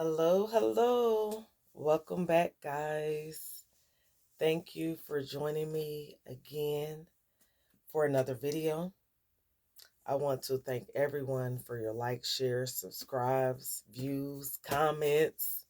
Hello, hello. Welcome back, guys. Thank you for joining me again for another video. I want to thank everyone for your likes, shares, subscribes, views, comments.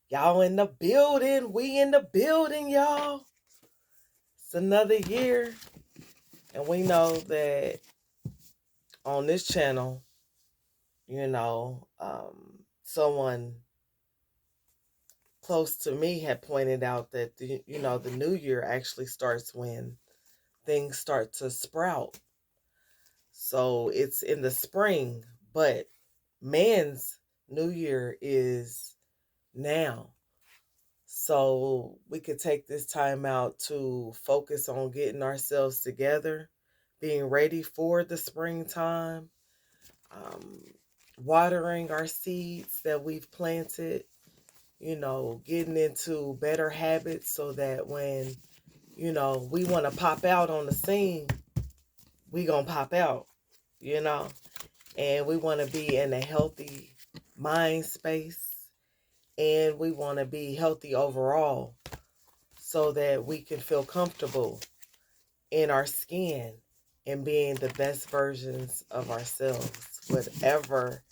Y'all in the building. We in the building, y'all. It's another year. And we know that on this channel, someone close to me had pointed out that the new year actually starts when things start to sprout. So it's in the spring, but man's new year is now. So we could take this time out to focus on getting ourselves together, being ready for the springtime, um, watering our seeds that we've planted, getting into better habits so that when, we want to pop out on the scene, we going to pop out, you know, and we want to be in a healthy mind space, and we want to be healthy overall so that we can feel comfortable in our skin and being the best versions of ourselves, whatever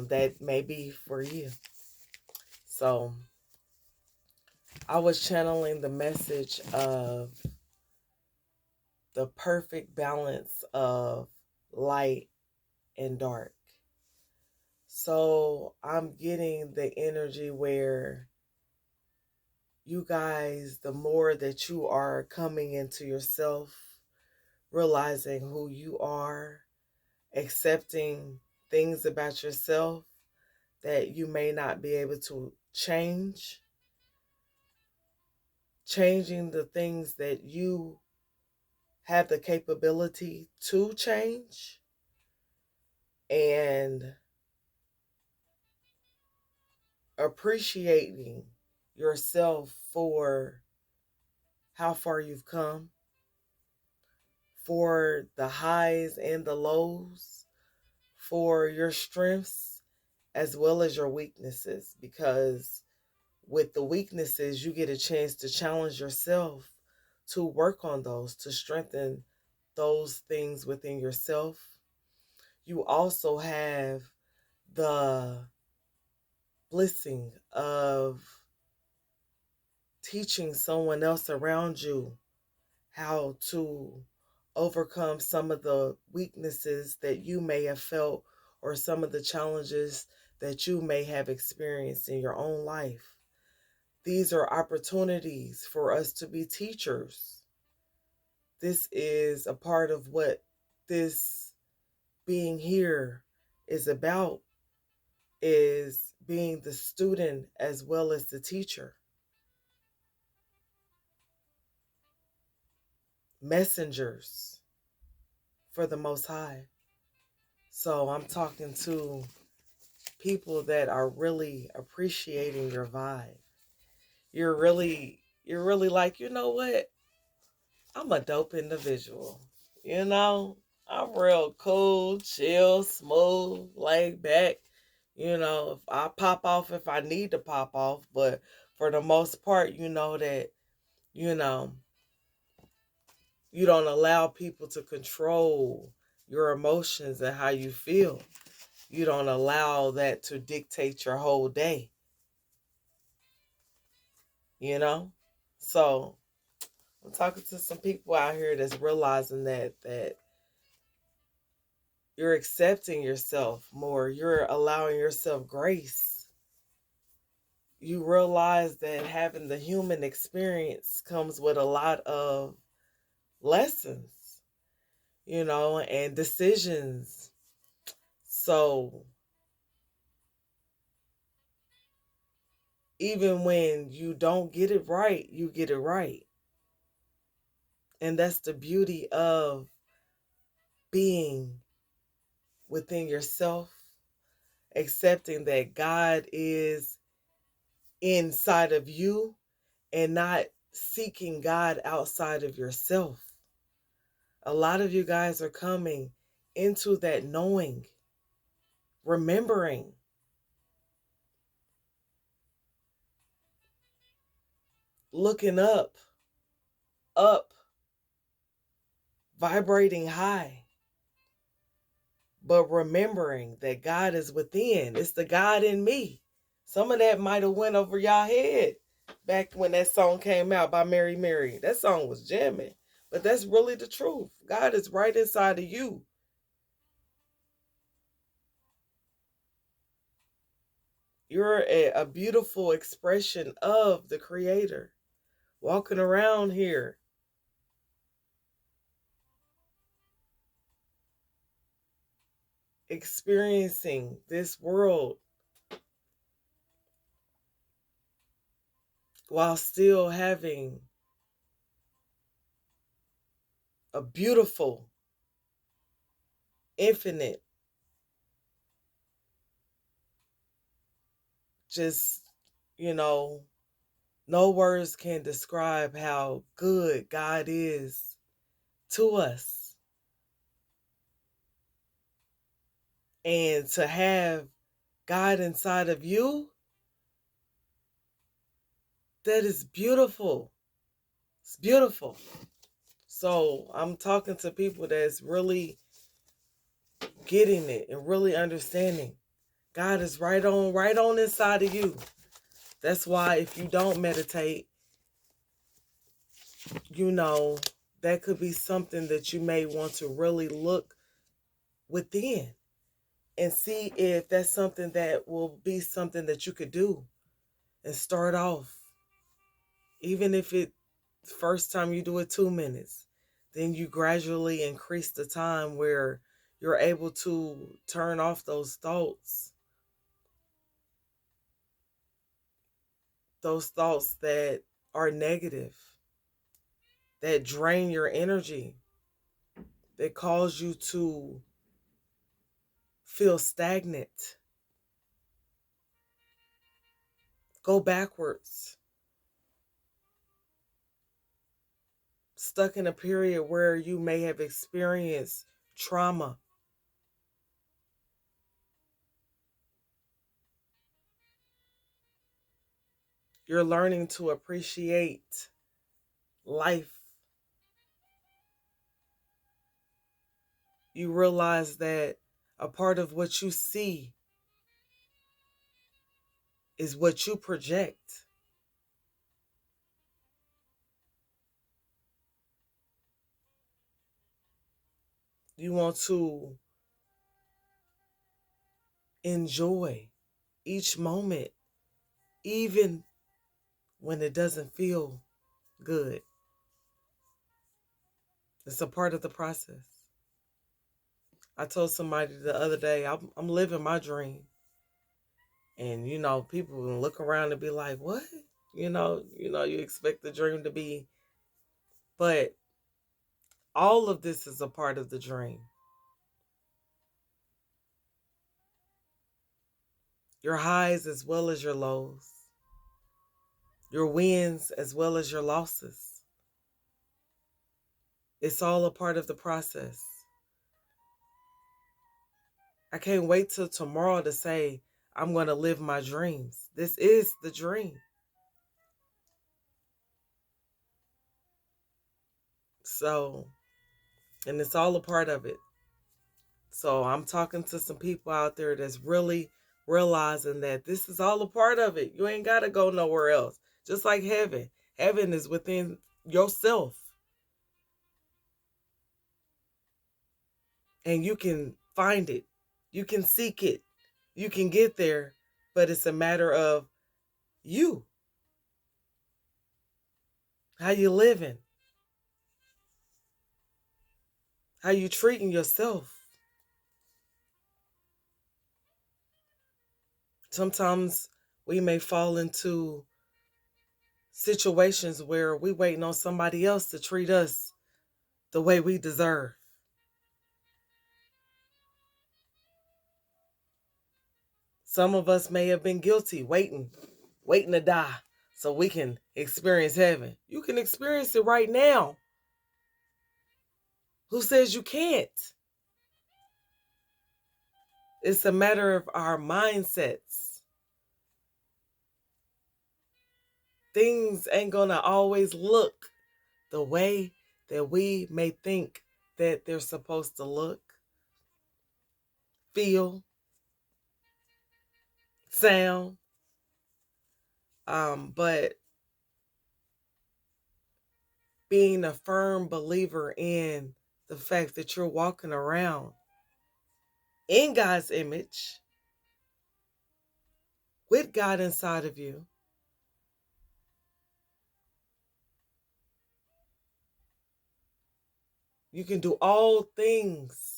that may be for you. So I was channeling the message of the perfect balance of light and dark. So I'm getting the energy where you guys, the more that you are coming into yourself, realizing who you are, accepting things about yourself that you may not be able to change, changing the things that you have the capability to change, and appreciating yourself for how far you've come, for the highs and the lows, for your strengths as well as your weaknesses. Because with the weaknesses, you get a chance to challenge yourself to work on those, to strengthen those things within yourself. You also have the blessing of teaching someone else around you how to overcome some of the weaknesses that you may have felt or some of the challenges that you may have experienced in your own life. These are opportunities for us to be teachers. This is a part of what this being here is about, is being the student as well as the teacher. Messengers for the Most High. So I'm talking to people that are really appreciating your vibe. You're really like, you know what? I'm a dope individual. You know, I'm real cool, chill, smooth, laid back. If I pop off if I need to pop off, but for the most part, you know that, you know, you don't allow people to control your emotions and how you feel. You don't allow that to dictate your whole day, you know? So I'm talking to some people out here that's realizing that you're accepting yourself more. You're allowing yourself grace. You realize that having the human experience comes with a lot of lessons, and decisions. So even when you don't get it right, you get it right. And that's the beauty of being within yourself, accepting that God is inside of you and not seeking God outside of yourself. A lot of you guys are coming into that knowing, remembering looking up, vibrating high, but remembering that God is within. It's the God in me. Some of that might have went over y'all head back when that song came out by Mary Mary. That song was jamming, but that's really the truth. God is right inside of you. You're a beautiful expression of the Creator. Walking around here, experiencing this world while still having a beautiful, infinite, just, you know, no words can describe how good God is to us. And to have God inside of you, that is beautiful. It's beautiful. So I'm talking to people that's really getting it and really understanding. God is right on inside of you. That's why if you don't meditate, you know, that could be something that you may want to really look within and see if that's something that will be something that you could do and start off. Even if it first time you do it 2 minutes, then you gradually increase the time where you're able to turn off those thoughts that are negative, that drain your energy, that cause you to feel stagnant, go backwards, stuck in a period where you may have experienced trauma. You're learning to appreciate life. You realize that a part of what you see is what you project. You want to enjoy each moment, even when it doesn't feel good. It's a part of the process. I told somebody the other day, I'm living my dream. And, you know, people will look around and be like, what? You expect the dream to be, but all of this is a part of the dream. Your highs as well as your lows, your wins as well as your losses. It's all a part of the process. I can't wait till tomorrow to say, I'm going to live my dreams. This is the dream. So, and it's all a part of it. So I'm talking to some people out there that's really realizing that this is all a part of it. You ain't got to go nowhere else. Just like heaven. Heaven is within yourself. And you can find it. You can seek it. You can get there. But it's a matter of you. How you living? How you treating yourself? Sometimes we may fall into situations where we waiting on somebody else to treat us the way we deserve. Some of us may have been guilty, waiting to die so we can experience heaven. You can experience it right now. Who says you can't? It's a matter of our mindsets. Things ain't gonna always look the way that we may think that they're supposed to look, feel, sound. But being a firm believer in the fact that you're walking around in God's image, with God inside of you, you can do all things.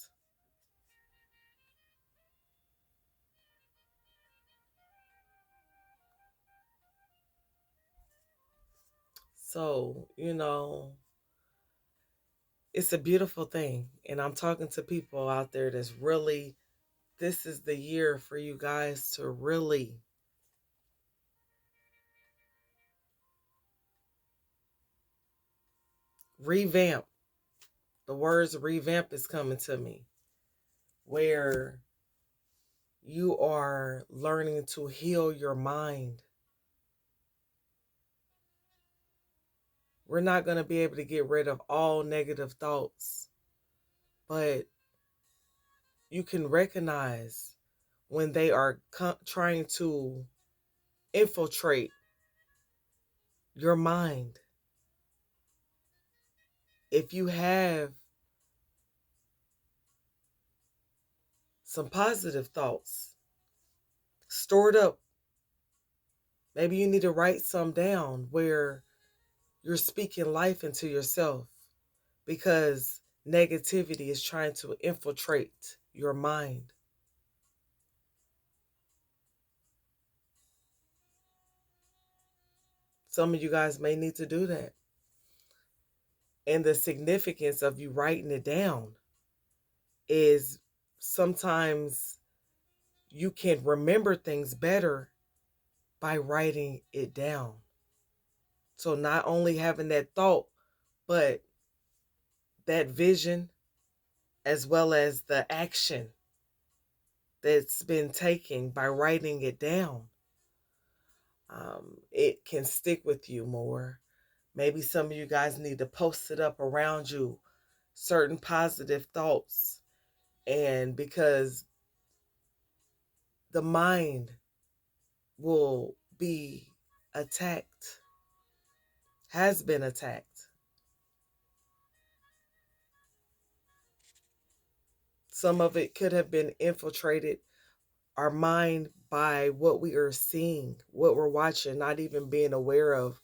So, it's a beautiful thing. And I'm talking to people out there that's really, this is the year for you guys to really revamp. The words revamp is coming to me, where you are learning to heal your mind. We're not going to be able to get rid of all negative thoughts, but you can recognize when they are trying to infiltrate your mind. If you have some positive thoughts stored up, maybe you need to write some down where you're speaking life into yourself, because negativity is trying to infiltrate your mind. Some of you guys may need to do that. And the significance of you writing it down is sometimes you can remember things better by writing it down. So not only having that thought, but that vision, as well as the action that's been taken by writing it down, it can stick with you more. Maybe some of you guys need to post it up around you, certain positive thoughts. And because the mind will be attacked, has been attacked. Some of it could have been infiltrated, our mind, by what we are seeing, what we're watching, not even being aware of.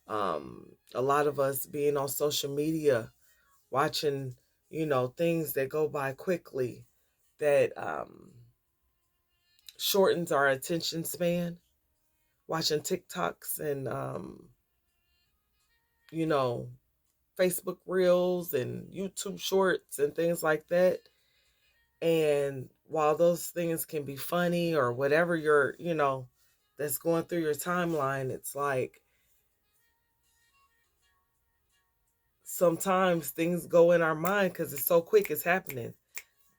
A lot of us being on social media, watching, things that go by quickly, that shortens our attention span, watching TikToks and, you know, Facebook Reels and YouTube Shorts and things like that. And while those things can be funny or whatever that's going through your timeline, it's like sometimes things go in our mind because it's so quick, it's happening.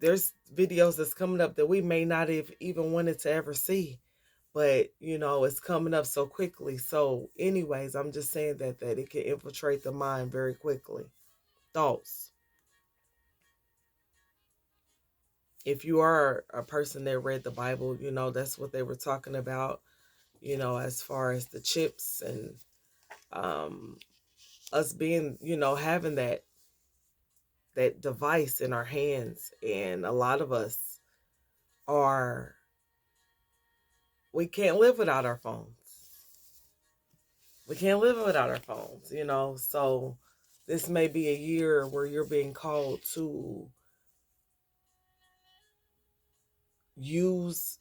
There's videos that's coming up that we may not have even wanted to ever see, but it's coming up so quickly. So anyways, I'm just saying that it can infiltrate the mind very quickly. Thoughts. If you are a person that read the Bible, that's what they were talking about, as far as the chips and um, us being, having that device in our hands. And a lot of us are, we can't live without our phones. We can't live without our phones. So this may be a year where you're being called to use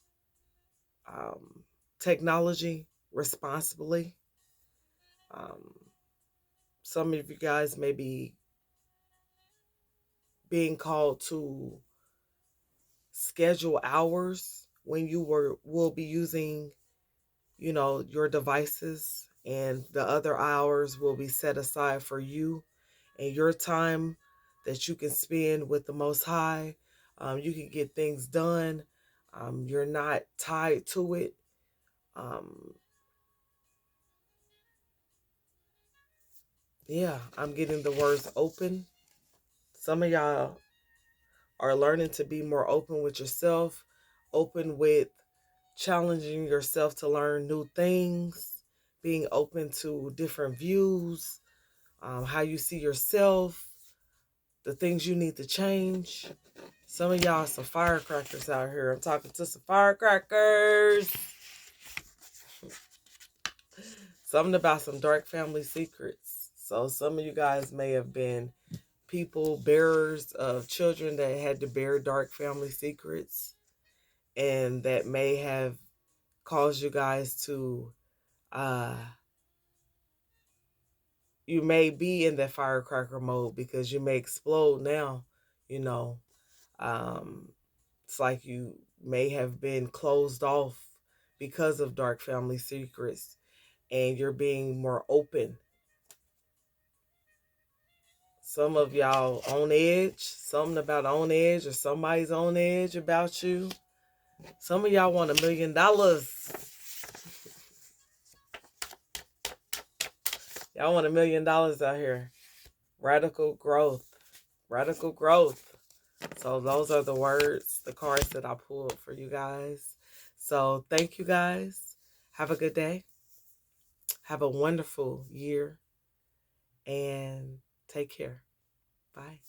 technology responsibly. Um, some of you guys may be being called to schedule hours when you will be using, your devices, and the other hours will be set aside for you and your time that you can spend with the Most High. You can get things done. You're not tied to it. Um, Yeah, I'm getting the words open. Some of y'all are learning to be more open with yourself, open with challenging yourself to learn new things, being open to different views, how you see yourself, the things you need to change. Some of y'all are some firecrackers out here. I'm talking to some firecrackers. Something about some dark family secrets. So some of you guys may have been people, bearers of children that had to bear dark family secrets, and that may have caused you guys to uh you may be in that firecracker mode because you may explode now, you know. Um it's like you may have been closed off because of dark family secrets, and you're being more open. Some of y'all on edge, something about on edge, or somebody's on edge about you. Some of y'all want $1 million. Y'all want $1 million out here. Radical growth. Radical growth. So those are the words, the cards that I pulled for you guys. So thank you guys. Have a good day. Have a wonderful year. And take care. Bye.